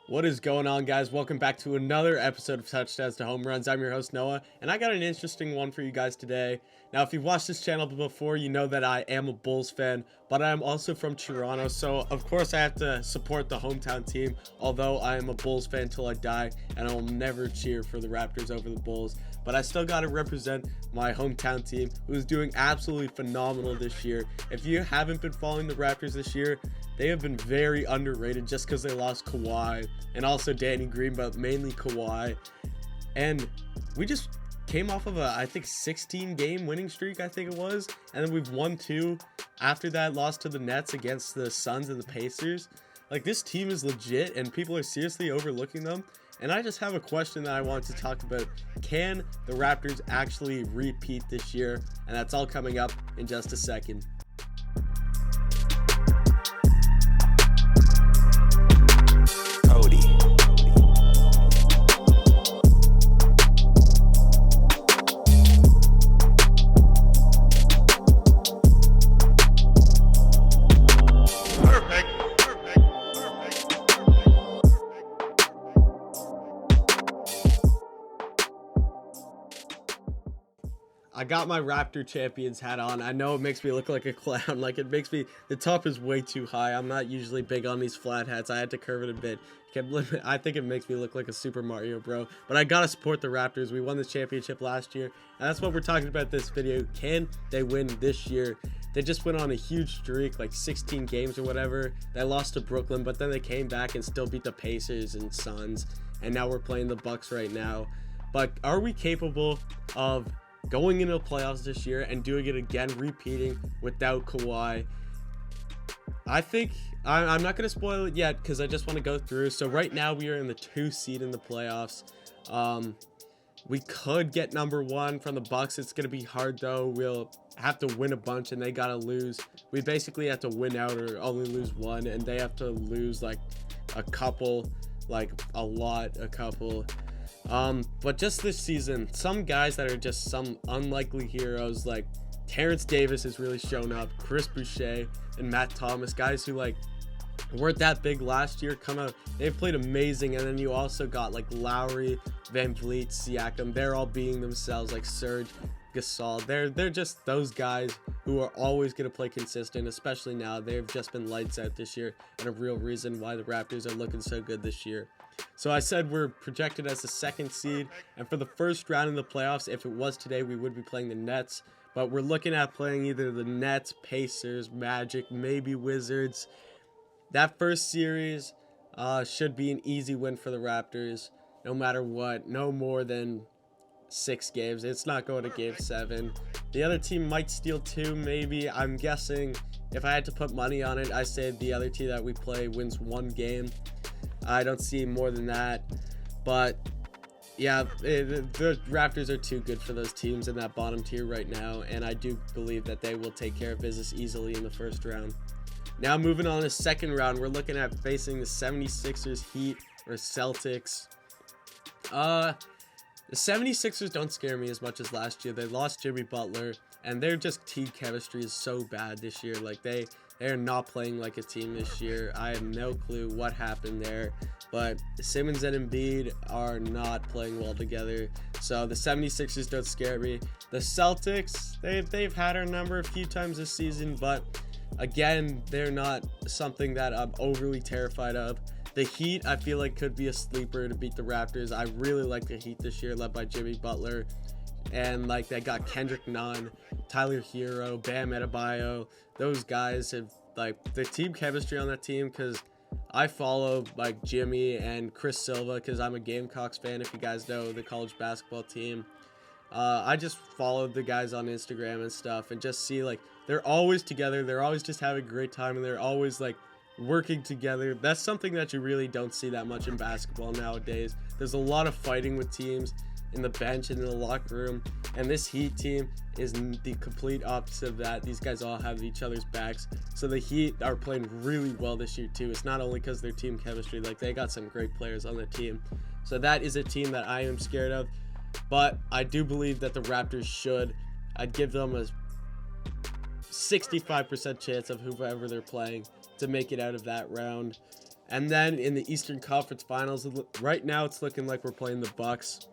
What is going on, guys? Welcome back to another episode of Touchdowns to Home Runs. I'm your host, Noah, and I got an interesting one for you guys today. Now, if you've watched this channel before, you know that I am a Bulls fan, but I'm also from Toronto, so of course I have to support the hometown team, although I am a Bulls fan till I die, and I will never cheer for the Raptors over the Bulls. But I still got to represent my hometown team, who's doing absolutely phenomenal this year. If you haven't been following the Raptors this year, they have been very underrated just because they lost Kawhi and also Danny Green, but mainly Kawhi. And we just came off of I think 16-game winning streak, I think it was. And then we've won 2. After that, lost to the Nets against the Suns and the Pacers. Like, this team is legit, and people are seriously overlooking them. And I just have a question that I want to talk about. Can the Raptors actually repeat this year? And that's all coming up in just a second. I got my Raptor Champions hat on. I know it makes me look like a clown. Like, it makes me, the top is way too high. I'm not usually big on these flat hats. I had to curve it a bit. I think it makes me look like a Super Mario bro. But I gotta support the Raptors. We won this championship last year, and that's what we're talking about this video. Can they win this year? They just went on a huge streak, like 16 games or whatever. They lost to Brooklyn, but then they came back and still beat the Pacers and Suns. And now we're playing the Bucks right now. But are we capable of going into the playoffs this year and doing it again, repeating without Kawhi? I think I'm not going to spoil it yet because I just want to go through. So right now we are in the 2 seed in the playoffs. We could get number 1 from the Bucks. It's going to be hard though. We'll have to win a bunch and they got to lose. We basically have to win out or only lose 1, and they have to lose like a couple, like a couple. But just this season, some guys that are just some unlikely heroes, like Terrence Davis has really shown up, Chris Boucher and Matt Thomas, guys who like weren't that big last year, they've played amazing. And then you also got like Lowry, Van Vliet, Siakam. They're all being themselves, like Serge, Gasol. They're just those guys who are always going to play consistent, especially now. They've just been lights out this year, and a real reason why the Raptors are looking so good this year. So I said we're projected as the 2nd seed, and for the first round in the playoffs, if it was today, we would be playing the Nets. But we're looking at playing either the Nets, Pacers, Magic, maybe Wizards. That first series should be an easy win for the Raptors, no matter what. No more than 6 games. It's not going to game 7. The other team might steal 2, maybe. I'm guessing if I had to put money on it, I say the other team that we play wins 1 game. I don't see more than that. But yeah, the Raptors are too good for those teams in that bottom tier right now, and I do believe that they will take care of business easily in the first round. Now moving on to the second round, we're looking at facing the 76ers, Heat, or Celtics. The 76ers don't scare me as much as last year. They lost Jimmy Butler, and their just team chemistry is so bad this year. Like, they are not playing like a team this year. I have no clue what happened there, but Simmons and Embiid are not playing well together. So the 76ers don't scare me. The Celtics, they've had our number a few times this season, but again, they're not something that I'm overly terrified of. The Heat, I feel like, could be a sleeper to beat the Raptors. I really like the Heat this year, led by Jimmy Butler. And like, they got Kendrick Nunn, Tyler Hero, Bam Adebayo. Those guys have like the team chemistry on that team, because I follow like Jimmy and Chris Silva because I'm a Gamecocks fan, if you guys know the college basketball team. I just followed the guys on Instagram and stuff and just see like they're always together. They're always just having a great time, and they're always like working together. That's something that you really don't see that much in basketball nowadays. There's a lot of fighting with teams in the bench and in the locker room, and this Heat team is the complete opposite of that. These guys all have each other's backs, so the Heat are playing really well this year too. It's not only because their team chemistry, like they got some great players on the team. So that is a team that I am scared of, but I do believe that the Raptors should. I'd give them a 65% chance of whoever they're playing to make it out of that round. And then in the Eastern Conference Finals, right now it's looking like we're playing the Bucks.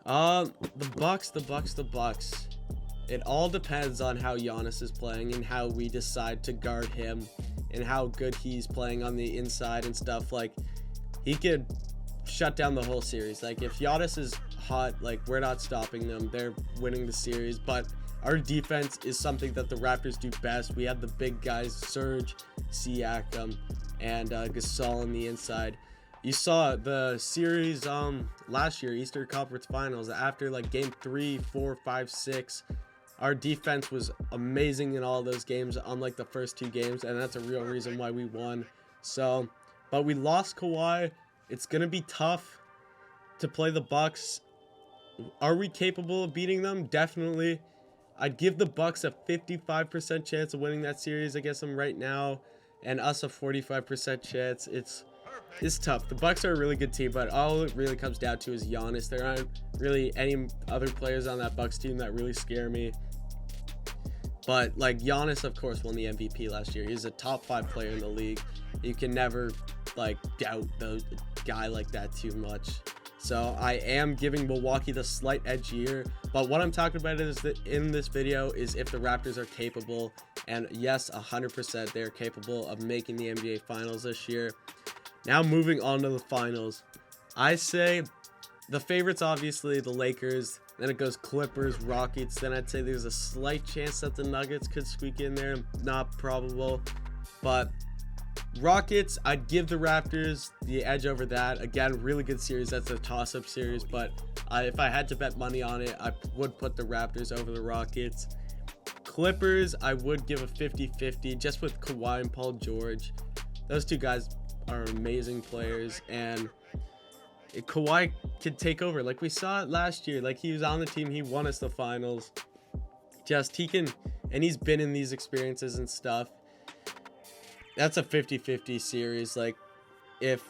The Bucks. It all depends on how Giannis is playing and how we decide to guard him and how good he's playing on the inside and stuff. Like, he could shut down the whole series. Like, if Giannis is hot, like, we're not stopping them. They're winning the series. But our defense is something that the Raptors do best. We have the big guys, Serge, Siakam, and Gasol on the inside. You saw the series last year, Eastern Conference Finals, after like game 3, 4, 5, 6. Our defense was amazing in all those games, unlike the first 2 games, and that's a real reason why we won. So, but we lost Kawhi. It's gonna be tough to play the Bucks. Are we capable of beating them? Definitely. I'd give the Bucks a 55% chance of winning that series against them right now, and us a 45% chance. It's tough. The Bucks are a really good team, but all it really comes down to is Giannis. There aren't really any other players on that Bucks team that really scare me. But like Giannis, of course, won the MVP last year. He's a top 5 player in the league. You can never like doubt the guy like that too much. So I am giving Milwaukee the slight edge here. But what I'm talking about is that in this video is if the Raptors are capable, and yes, 100% they're capable of making the NBA Finals this year. Now moving on to the finals, I say the favorites, obviously the Lakers, then it goes Clippers, Rockets, then I'd say there's a slight chance that the Nuggets could squeak in there, not probable, but Rockets, I'd give the Raptors the edge over that. Again, really good series, that's a toss-up series, but if I had to bet money on it, I would put the Raptors over the Rockets. Clippers, I would give a 50-50 just with Kawhi and Paul George. Those two guys are amazing players, and Kawhi could take over like we saw it last year. Like, he was on the team, he won us the finals. Just he can, and he's been in these experiences and stuff. That's a 50-50 series. Like, if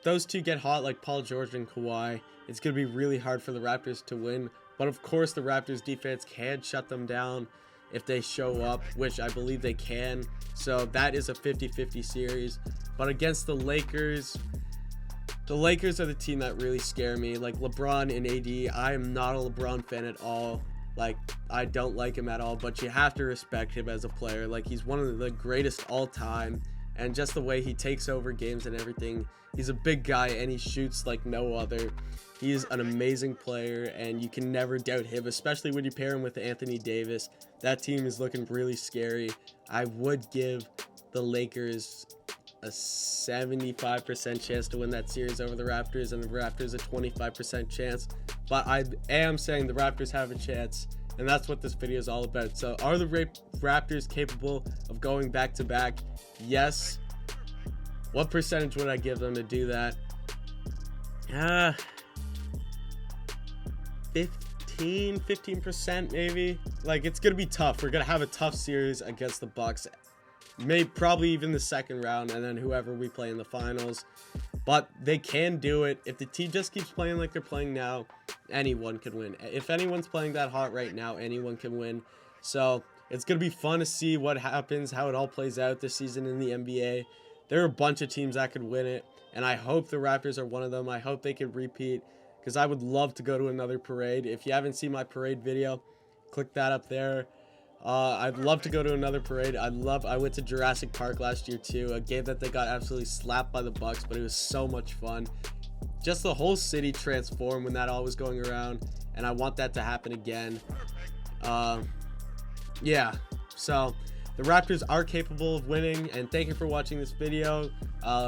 those two get hot like Paul George and Kawhi, it's gonna be really hard for the Raptors to win. But of course the Raptors defense can shut them down if they show up, which I believe they can. So that is a 50-50 series. But against the Lakers are the team that really scare me. Like LeBron and AD, I am not a LeBron fan at all. Like, I don't like him at all, but you have to respect him as a player. Like, he's one of the greatest all time, and just the way he takes over games and everything. He's a big guy and he shoots like no other. He is an amazing player, and you can never doubt him, especially when you pair him with Anthony Davis. That team is looking really scary. I would give the Lakers a 75% chance to win that series over the Raptors, and the Raptors a 25% chance. But I am saying the Raptors have a chance, and that's what this video is all about. So are the Raptors capable of going back to back? Yes. What percentage would I give them to do that? 15% maybe. Like, it's gonna be tough. We're gonna have a tough series against the Bucks. Probably even the second round, and then whoever we play in the finals. But they can do it. If the team just keeps playing like they're playing now, anyone can win. If anyone's playing that hot right now, anyone can win. So it's going to be fun to see what happens, how it all plays out this season in the NBA. There are a bunch of teams that could win it, and I hope the Raptors are one of them. I hope they can repeat, because I would love to go to another parade. If you haven't seen my parade video, click that up there. I'd love to go to another parade. I went to Jurassic Park last year too, a game that they got absolutely slapped by the Bucks, but it was so much fun. Just the whole city transformed when that all was going around, and I want that to happen again. Yeah, so the Raptors are capable of winning, and thank you for watching this video.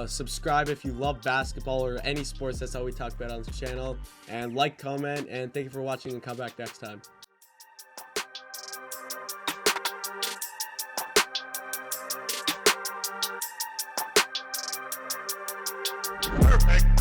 Subscribe if you love basketball or any sports. That's all we talk about on this channel, and like, comment, and thank you for watching, and come back next time. Perfect.